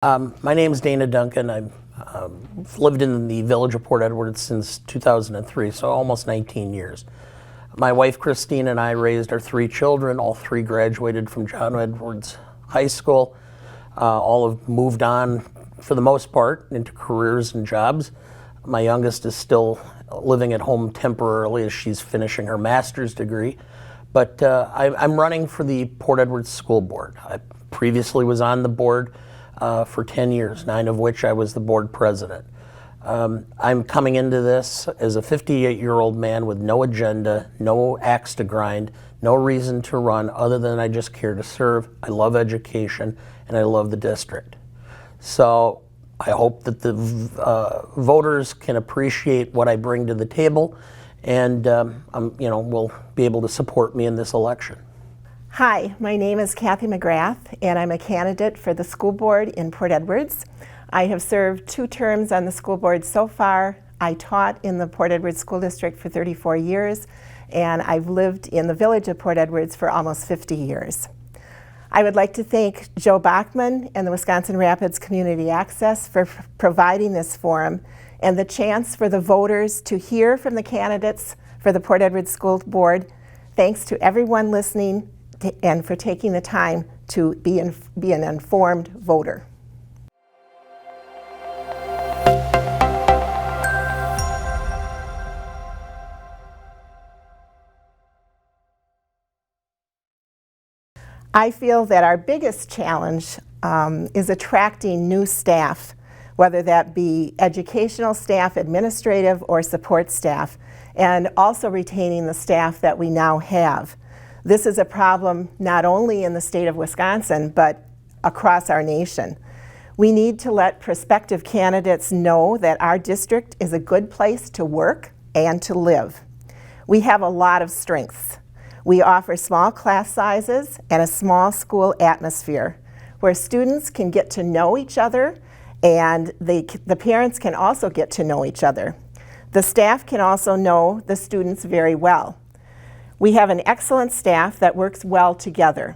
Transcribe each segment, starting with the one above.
My name is Duncan. I've lived in the village of Port Edwards since 2003, so almost 19 years. My wife Christine and I raised our three children. All three graduated from John Edwards High School. All have moved on, for the most part, into careers and jobs. My youngest is still living at home temporarily as she's finishing her master's degree. But I'm running for the Port Edwards School Board. I previously was on the board for 10 years, 9 of which I was the board president. I'm coming into this as a 58-year-old man with no agenda, no axe to grind, no reason to run other than I just care to serve. I love education and I love the district. So I hope that the voters can appreciate what I bring to the table and will be able to support me in this election. Hi, my name is Kathy Mcgrath, and I'm a candidate for the school board in Port Edwards. I have served 2 terms on the school board so far. I taught in the Port Edwards School District for 34 years, and I've lived in the village of Port Edwards for almost 50 years. I would like to thank Joe Bachman and the Wisconsin Rapids Community Access for providing this forum and the chance for the voters to hear from the candidates for the Port Edwards School Board. Thanks to everyone listening and for taking the time to be an informed voter. I feel that our biggest challenge is attracting new staff, whether that be educational staff, administrative, or support staff, and also retaining the staff that we now have. This is a problem not only in the state of Wisconsin, but across our nation. We need to let prospective candidates know that our district is a good place to work and to live. We have a lot of strengths. We offer small class sizes and a small school atmosphere where students can get to know each other and the parents can also get to know each other. The staff can also know the students very well. We have an excellent staff that works well together.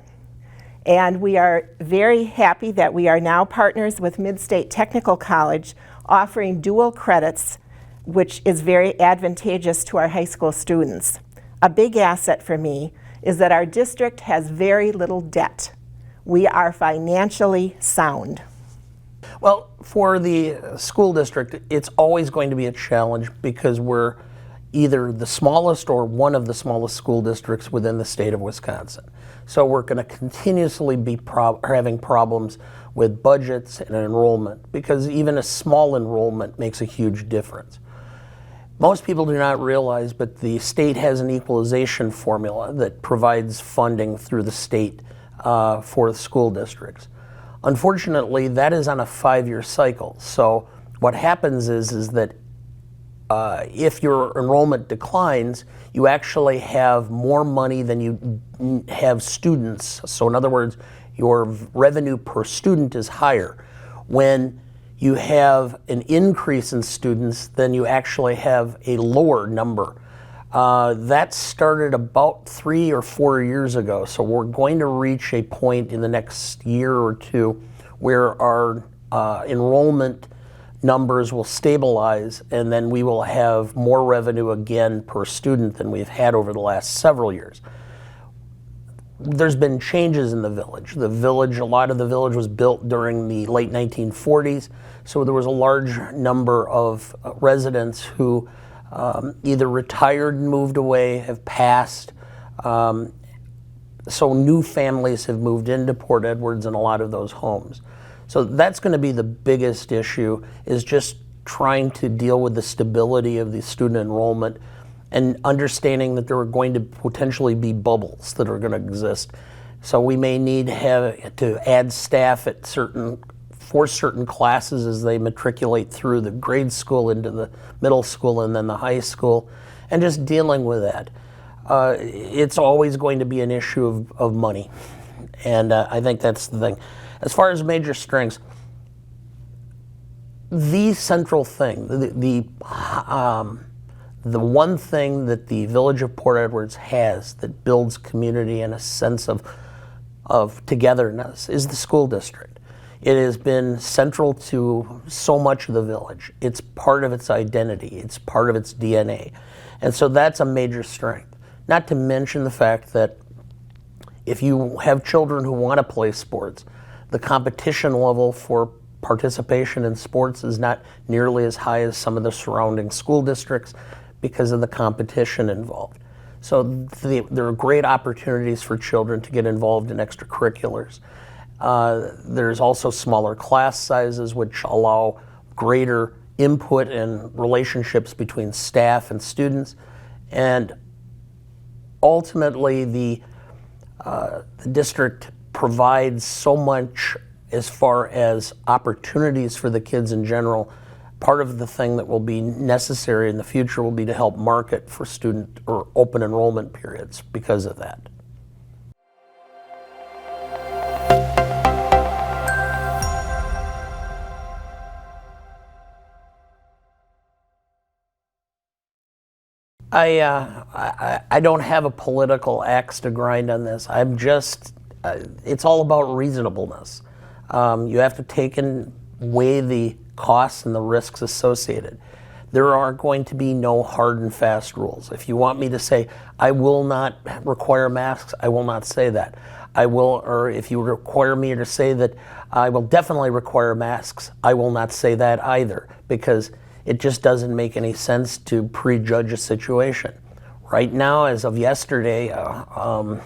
And we are very happy that we are now partners with Mid-State Technical College, offering dual credits, which is very advantageous to our high school students. A big asset for me is that our district has very little debt. We are financially sound. Well, for the school district, it's always going to be a challenge because we're either the smallest or one of the smallest school districts within the state of Wisconsin. So we're going to continuously be having problems with budgets and enrollment because even a small enrollment makes a huge difference. Most people do not realize, but the state has an equalization formula that provides funding through the state for the school districts. Unfortunately, that is on a 5-year cycle. So what happens is that if your enrollment declines, you actually have more money than you have students. So in other words, your revenue per student is higher. When you have an increase in students, then you actually have a lower number. That started about 3 or 4 years ago. So we're going to reach a point in the next year or two where our enrollment numbers will stabilize, and then we will have more revenue again per student than we've had over the last several years. There's been changes in the village. A lot of the village was built during the late 1940s, so there was a large number of residents who either retired and moved away, have passed, so new families have moved into Port Edwards in a lot of those homes. So that's going to be the biggest issue, is just trying to deal with the stability of the student enrollment and understanding that there are going to potentially be bubbles that are going to exist. So we may need to add staff for certain classes as they matriculate through the grade school into the middle school and then the high school, and just dealing with that. It's always going to be an issue of money, and I think that's the thing. As far as major strengths, the central thing, the one thing that the village of Port Edwards has that builds community and a sense of togetherness is the school district. It has been central to so much of the village. It's part of its identity. It's part of its DNA. And so that's a major strength. Not to mention the fact that if you have children who want to play sports, the competition level for participation in sports is not nearly as high as some of the surrounding school districts because of the competition involved. So there are great opportunities for children to get involved in extracurriculars. There's also smaller class sizes, which allow greater input and relationships between staff and students. And ultimately, the district provides so much as far as opportunities for the kids in general. Part of the thing that will be necessary in the future will be to help market for student or open enrollment periods because of that. I don't have a political axe to grind on this. I'm just, it's all about reasonableness. You have to take and weigh the costs and the risks associated. There are going to be no hard and fast rules. If you want me to say, I will not require masks, I will not say that. I will, or if you require me to say that I will definitely require masks, I will not say that either, because it just doesn't make any sense to prejudge a situation. Right now, as of yesterday, we're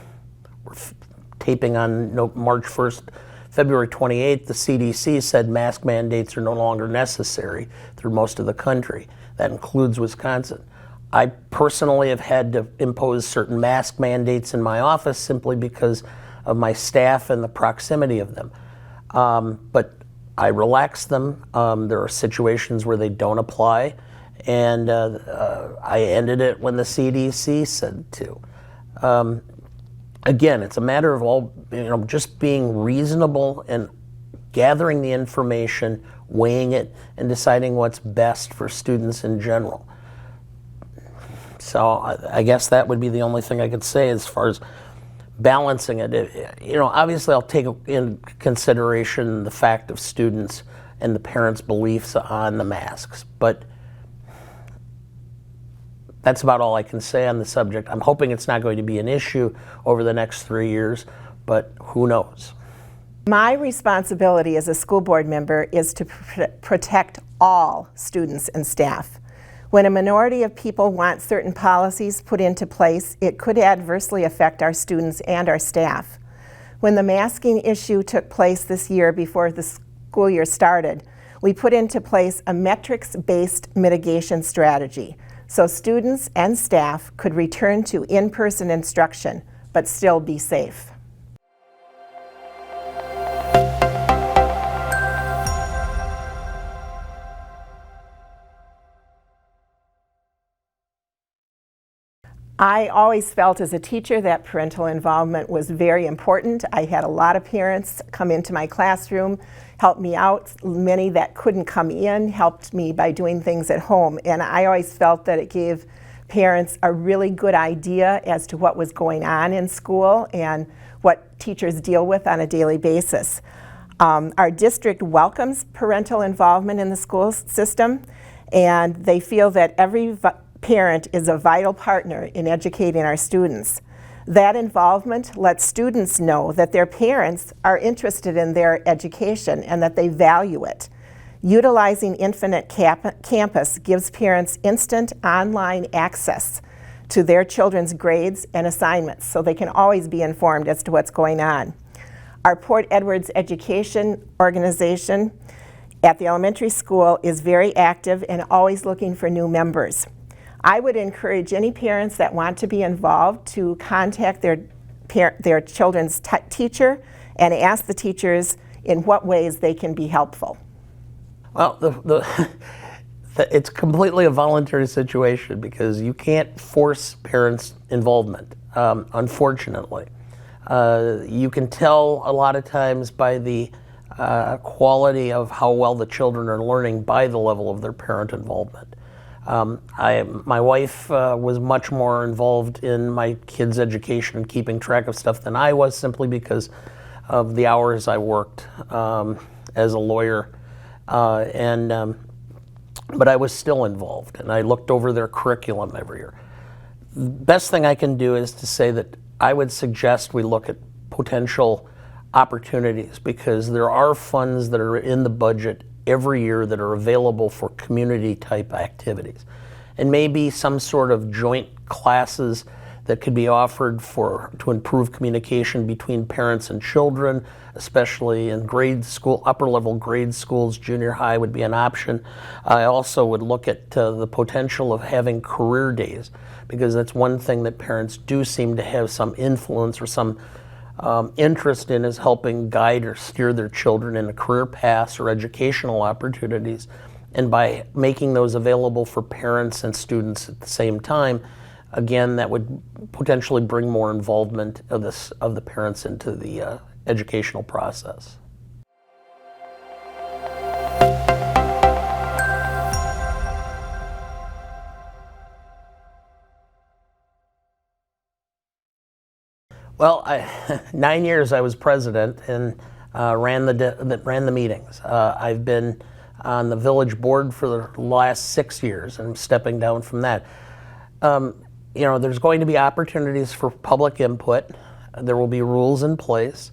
taping on March 1st, February 28th, the CDC said mask mandates are no longer necessary through most of the country. That includes Wisconsin. I personally have had to impose certain mask mandates in my office simply because of my staff and the proximity of them. But I relax them. There are situations where they don't apply, and I ended it when the CDC said to. Again, it's a matter of all, just being reasonable and gathering the information, weighing it, and deciding what's best for students in general. So I guess that would be the only thing I could say as far as balancing it. Obviously I'll take in consideration the fact of students and the parents' beliefs on the masks, but that's about all I can say on the subject. I'm hoping it's not going to be an issue over the next 3 years, but who knows? My responsibility as a school board member is to protect all students and staff. When a minority of people want certain policies put into place, it could adversely affect our students and our staff. When the masking issue took place this year before the school year started, we put into place a metrics-based mitigation strategy so students and staff could return to in-person instruction but still be safe. I always felt as a teacher that parental involvement was very important. I had a lot of parents come into my classroom, help me out. Many that couldn't come in helped me by doing things at home. And I always felt that it gave parents a really good idea as to what was going on in school and what teachers deal with on a daily basis. Our district welcomes parental involvement in the school system, and they feel that every parent is a vital partner in educating our students. That involvement lets students know that their parents are interested in their education and that they value it. Utilizing Infinite Campus gives parents instant online access to their children's grades and assignments, so they can always be informed as to what's going on. Our Port Edwards Education Organization at the elementary school is very active and always looking for new members. I would encourage any parents that want to be involved to contact their children's teacher and ask the teachers in what ways they can be helpful. Well, it's completely a voluntary situation because you can't force parents' involvement, unfortunately. You can tell a lot of times by the quality of how well the children are learning by the level of their parent involvement. My wife was much more involved in my kids' education and keeping track of stuff than I was, simply because of the hours I worked as a lawyer, but I was still involved, and I looked over their curriculum every year. The best thing I can do is to say that I would suggest we look at potential opportunities, because there are funds that are in the budget every year that are available for community type activities, and maybe some sort of joint classes that could be offered to improve communication between parents and children, especially in grade school, upper level grade schools. Junior high would be an option. I also would look at the potential of having career days, because that's one thing that parents do seem to have some influence or some interest in, is helping guide or steer their children into career paths or educational opportunities. And by making those available for parents and students at the same time, again, that would potentially bring more involvement of the parents into the educational process. Well, 9 years I was president and ran the meetings. I've been on the village board for the last 6 years, and I'm stepping down from that. There's going to be opportunities for public input. There will be rules in place.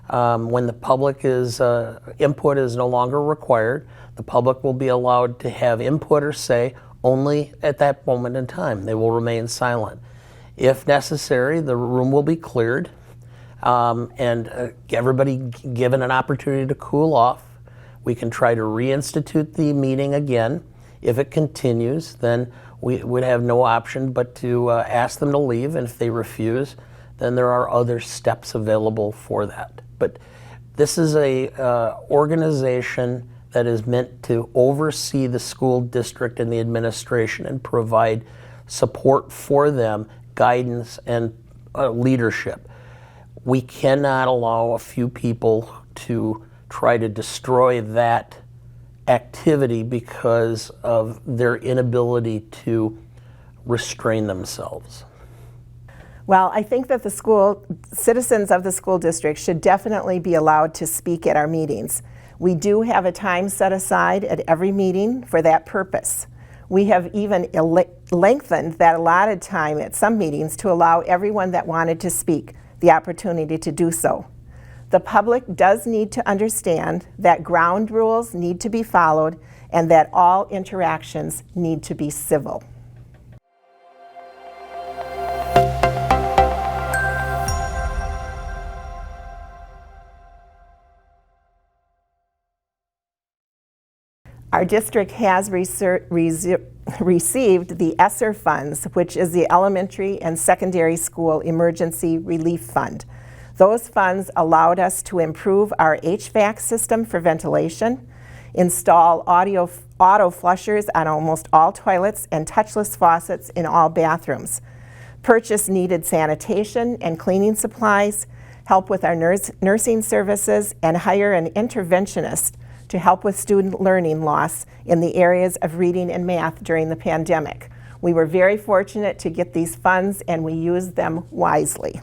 When the public input is no longer required, the public will be allowed to have input or say only at that moment in time. They will remain silent. If necessary, the room will be cleared and everybody given an opportunity to cool off. We can try to reinstitute the meeting again. If it continues, then we would have no option but to ask them to leave, and if they refuse, then there are other steps available for that. But this is a organization that is meant to oversee the school district and the administration and provide support for them, guidance, and leadership. We cannot allow a few people to try to destroy that activity because of their inability to restrain themselves. Well, I think that the citizens of the school district should definitely be allowed to speak at our meetings. We do have a time set aside at every meeting for that purpose. We have even lengthened that allotted time at some meetings to allow everyone that wanted to speak the opportunity to do so. The public does need to understand that ground rules need to be followed and that all interactions need to be civil. Our district has received the ESSER funds, which is the Elementary and Secondary School Emergency Relief Fund. Those funds allowed us to improve our HVAC system for ventilation, install auto flushers on almost all toilets and touchless faucets in all bathrooms, purchase needed sanitation and cleaning supplies, help with our nursing services, and hire an interventionist to help with student learning loss in the areas of reading and math during the pandemic. We were very fortunate to get these funds, and we used them wisely.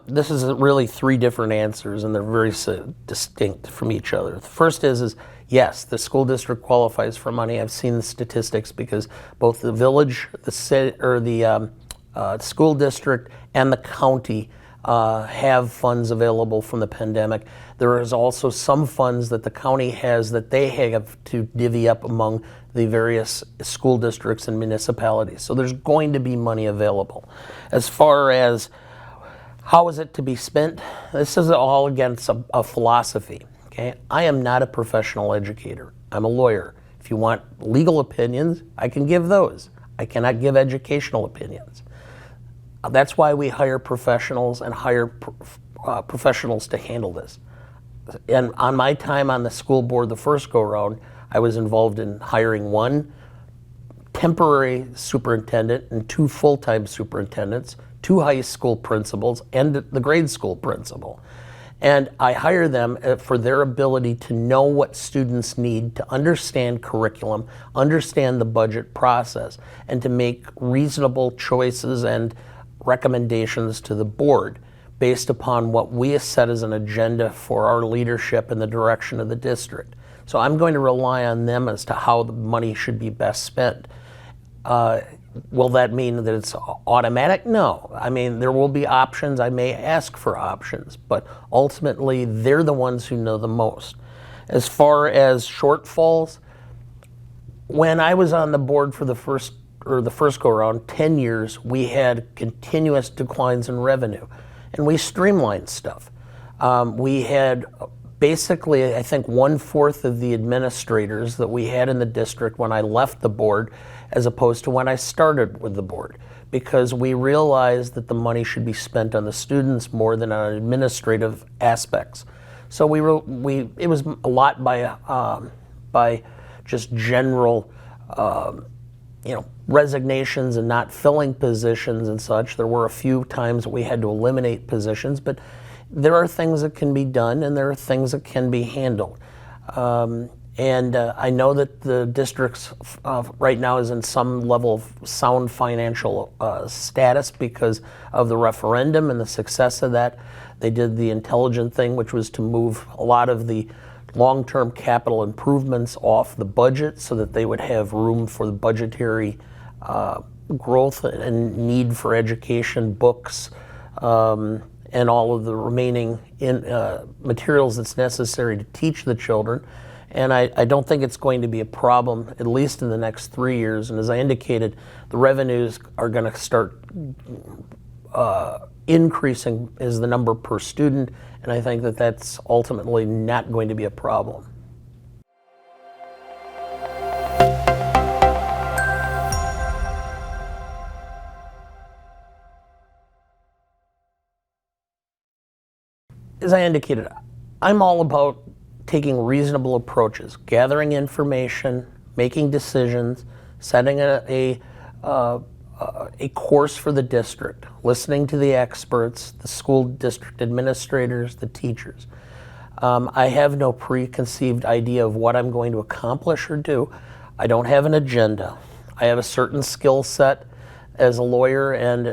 This is really three different answers, and they're very distinct from each other. The first is yes, the school district qualifies for money. I've seen the statistics because both the village, the city, or the school district, and the county have funds available from the pandemic. There is also some funds that the county has that they have to divvy up among the various school districts and municipalities. So there's going to be money available. As far as how is it to be spent, this is all against a philosophy. Okay, I am not a professional educator. I'm a lawyer. If you want legal opinions, I can give those. I cannot give educational opinions. That's why we hire professionals and hire professionals to handle this. And on my time on the school board the first go-round, I was involved in hiring one temporary superintendent and two full-time superintendents, two high school principals, and the grade school principal. And I hire them for their ability to know what students need, to understand curriculum, understand the budget process, and to make reasonable choices and recommendations to the board. based upon what we have set as an agenda for our leadership and the direction of the district. So I'm going to rely on them as to how the money should be best spent. Will that mean that it's automatic? No. I mean, there will be options. I may ask for options, but ultimately they're the ones who know the most. As far as shortfalls, when I was on the board for the first go around, 10 years, we had continuous declines in revenue, and we streamlined stuff. We had basically, I think, 1/4 of the administrators that we had in the district when I left the board as opposed to when I started with the board, because we realized that the money should be spent on the students more than on administrative aspects. So it was a lot by just general resignations and not filling positions and such. There were a few times that we had to eliminate positions, but there are things that can be done and there are things that can be handled. And I know that the district right now is in some level of sound financial status because of the referendum and the success of that. They did the intelligent thing, which was to move a lot of the long-term capital improvements off the budget so that they would have room for the budgetary growth and need for education, books, and all of the remaining materials that's necessary to teach the children. And I don't think it's going to be a problem, at least in the next 3 years. And as I indicated, the revenues are going to start increasing as the number per student, and I think that that's ultimately not going to be a problem. As I indicated, I'm all about taking reasonable approaches, gathering information, making decisions, setting a course for the district, listening to the experts, the school district administrators, the teachers. I have no preconceived idea of what I'm going to accomplish or do. I don't have an agenda. I have a certain skill set as a lawyer, and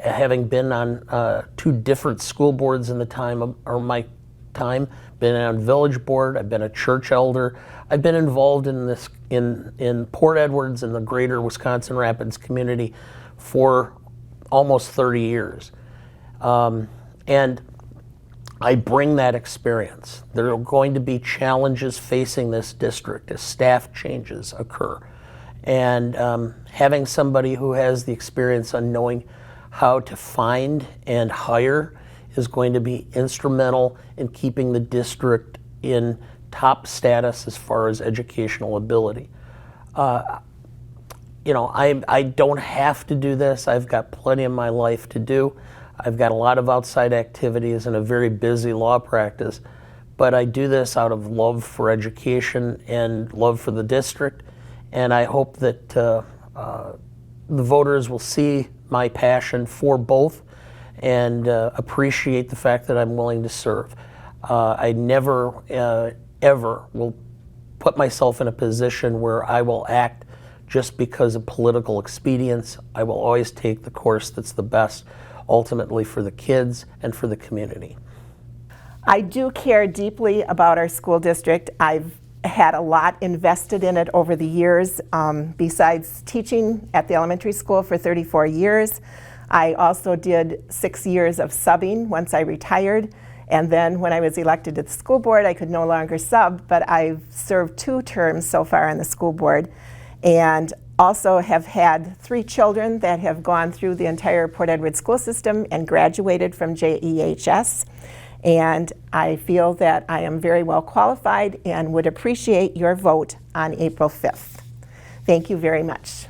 having been on 2 different school boards in the time of my time, been on village board, I've been a church elder, I've been involved in this in Port Edwards and the greater Wisconsin Rapids community for almost 30 years. And I bring that experience. There are going to be challenges facing this district as staff changes occur. And having somebody who has the experience on knowing how to find and hire is going to be instrumental in keeping the district in top status as far as educational ability. I don't have to do this. I've got plenty of my life to do. I've got a lot of outside activities and a very busy law practice, but I do this out of love for education and love for the district, and I hope that the voters will see my passion for both and appreciate the fact that I'm willing to serve. I never, ever will put myself in a position where I will act just because of political expedience. I will always take the course that's the best, ultimately for the kids and for the community. I do care deeply about our school district. I've had a lot invested in it over the years. Besides teaching at the elementary school for 34 years, I also did 6 years of subbing once I retired. And then when I was elected to the school board, I could no longer sub, but I've served 2 terms so far on the school board, and also have had 3 children that have gone through the entire Port Edward school system and graduated from JEHS. And I feel that I am very well qualified and would appreciate your vote on April 5th. Thank you very much.